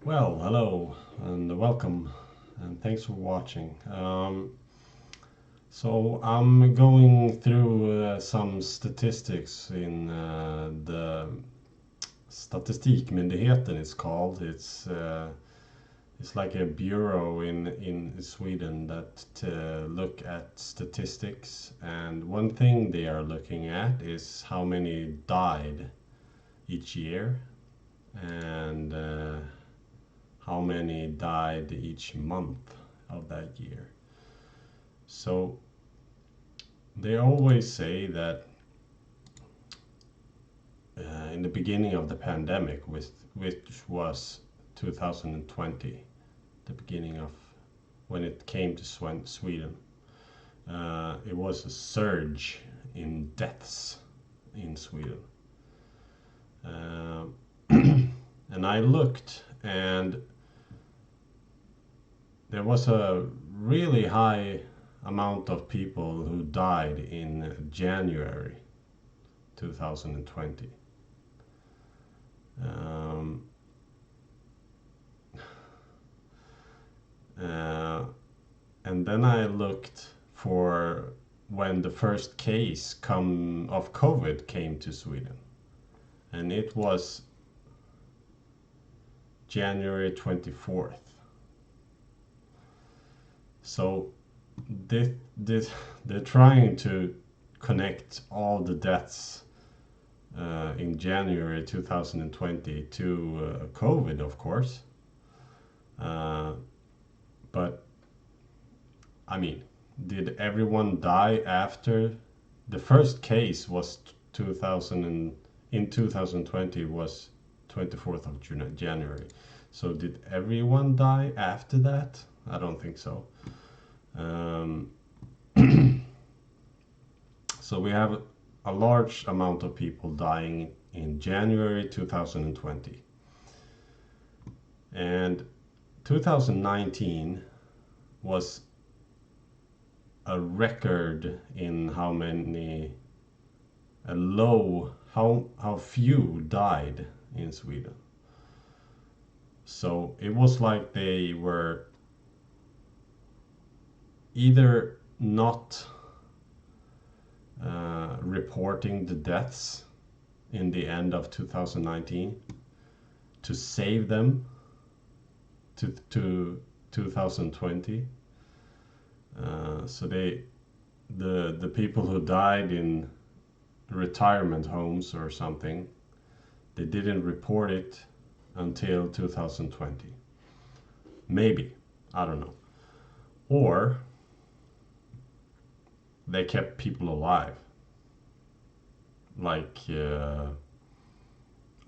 Well, hello and welcome, and thanks for watching. So I'm going through some statistics in the Statistikmyndigheten. It's called. It's like a bureau in Sweden that look at statistics, and one thing they are looking at is how many died each year, and how many died each month of that year. So they always say that in the beginning of the pandemic, which was 2020, the beginning of when it came to Sweden, it was a surge in deaths in Sweden. Uh, and I looked, and there was a really high amount of people who died in January 2020. Um, uh, and then I looked for when the first case of COVID came to Sweden, and it was January 24th. So they, they, they're trying to connect all the deaths in January 2020 to COVID, of course. But I mean, did everyone die after the first case was 2000 in 2020 was 24th of January. So did everyone die after that? I don't think so. Um, so we have a large amount of people dying in January 2020. And 2019 was a record in how few died in Sweden. So it was like they were either not reporting the deaths in the end of 2019 to save them to 2020. So the people who died in retirement homes or something, they didn't report it until 2020. Maybe, I don't know. Or they kept people alive, like I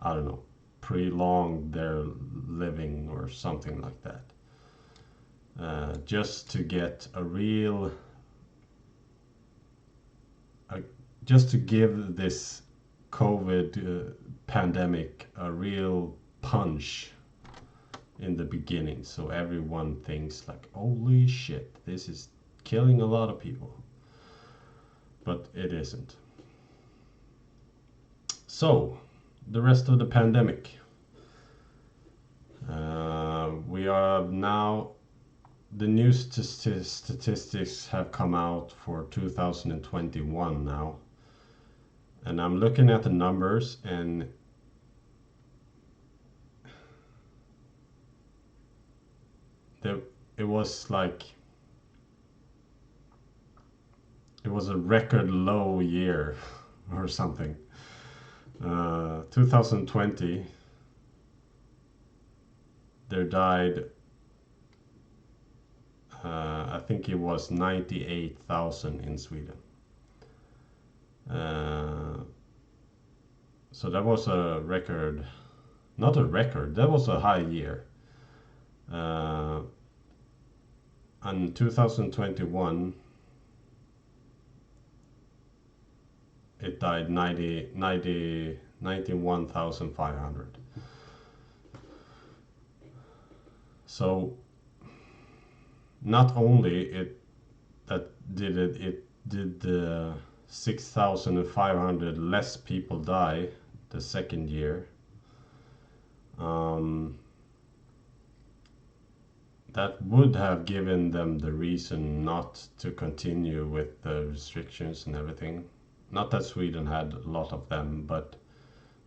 don't know, prolonged their living or something like that, just to get just to give this COVID pandemic a real punch in the beginning, so everyone thinks like, holy shit, this is killing a lot of people. But it isn't. So the rest of the pandemic, we are now, the new statistics have come out for 2021 now, and I'm looking at the numbers, and it was like, it was a record low year or something. 2020, there died, I think it was 98,000 in Sweden. So that was a record, not a record, that was a high year. And 2021, it died 91,500. So not only it did 6,500 less people die the second year. that would have given them the reason not to continue with the restrictions and everything. Not that Sweden had a lot of them, but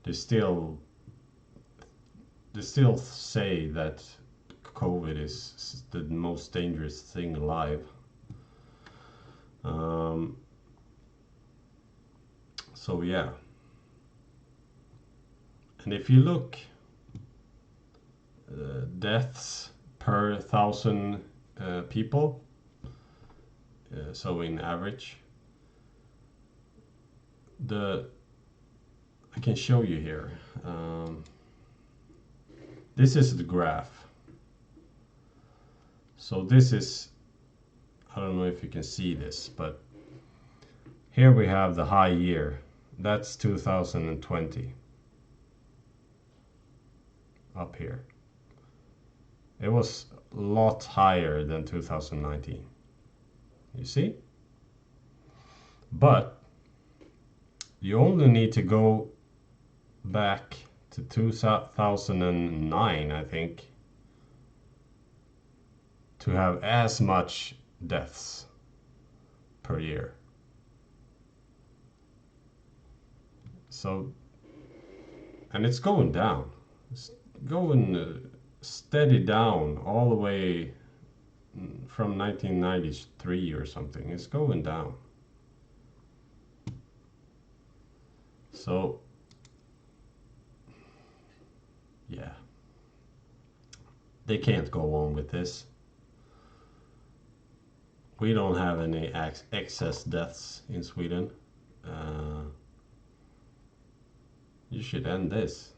they still say that COVID is the most dangerous thing alive. So yeah, and if you look deaths per 1,000 people, so in average, I can show you here. This is the graph. So this is, I don't know if you can see this, but here we have the high year. That's 2020. Up here. It was a lot higher than 2019. You see? But you only need to go back to 2009, I think, to have as much deaths per year. So, and it's going down. It's going steady down all the way from 1993 or something. It's going down. So, yeah, they can't go on with this. We don't have any excess deaths in Sweden. You should end this,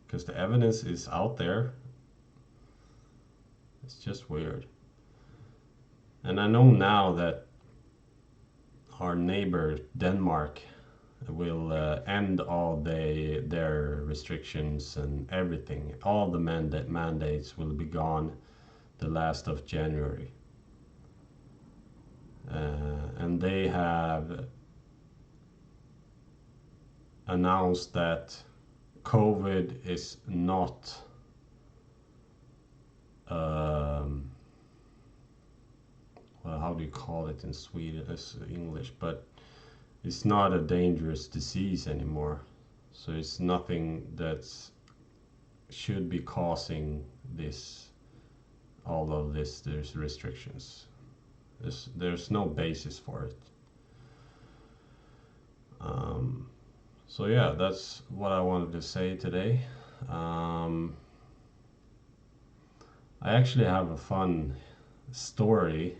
because the evidence is out there. It's just weird. And I know now that our neighbor Denmark will end all their restrictions and everything. All the mandates will be gone the last of January. And they have announced that COVID is not well, how do you call it in Sweden? It's English, but it's not a dangerous disease anymore. So it's nothing that should be causing this, all of this. There's restrictions. There's no basis for it. So yeah, that's what I wanted to say today. I actually have a fun story.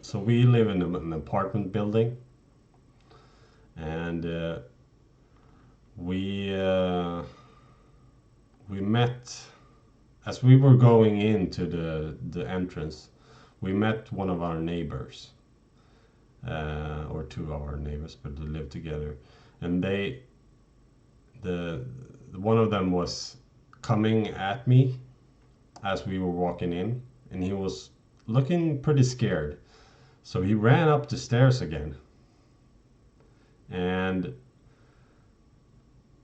So we live in an apartment building, and we met as we were going into the entrance. We met one of our neighbors, or two of our neighbors, but they lived together, and one of them was coming at me as we were walking in, and he was looking pretty scared. So he ran up the stairs again, and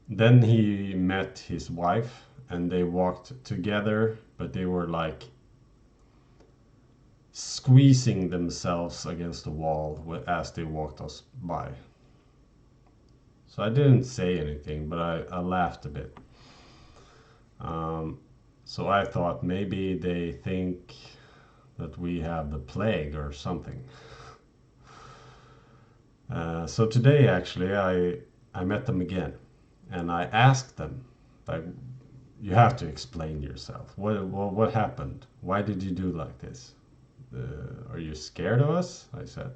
then he met his wife, and they walked together, but they were like squeezing themselves against the wall as they walked us by. So I didn't say anything, but I laughed a bit. So I thought maybe they think that we have the plague or something. So today, actually, I met them again, and I asked them, like, you have to explain yourself. What happened? Why did you do like this? Are you scared of us? I said.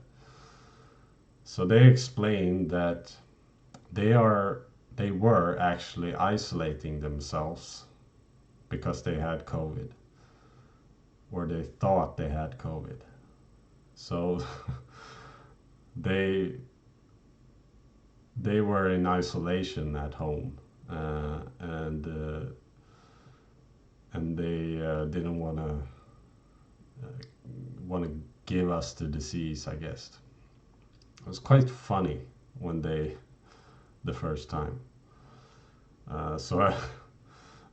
So they explained that they were actually isolating themselves because they had COVID, or they thought they had COVID. So they were in isolation at home, and they didn't want to give us the disease, I guess. It was quite funny the first time. So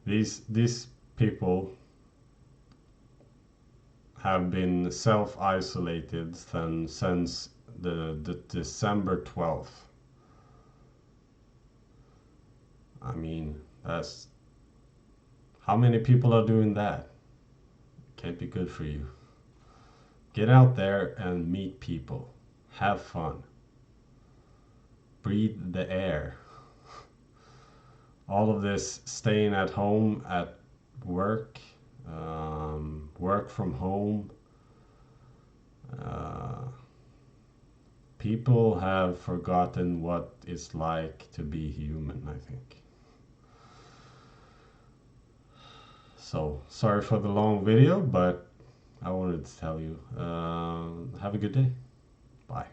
These people have been self-isolated since the December 12th. I mean, that's how many people are doing that? Can't be good for you. Get out there and meet people. Have fun. Breathe the air. All of this staying at home, at work, work from home. People have forgotten what it's like to be human, I think. So, sorry for the long video, but I wanted to tell you. Have a good day. Bye.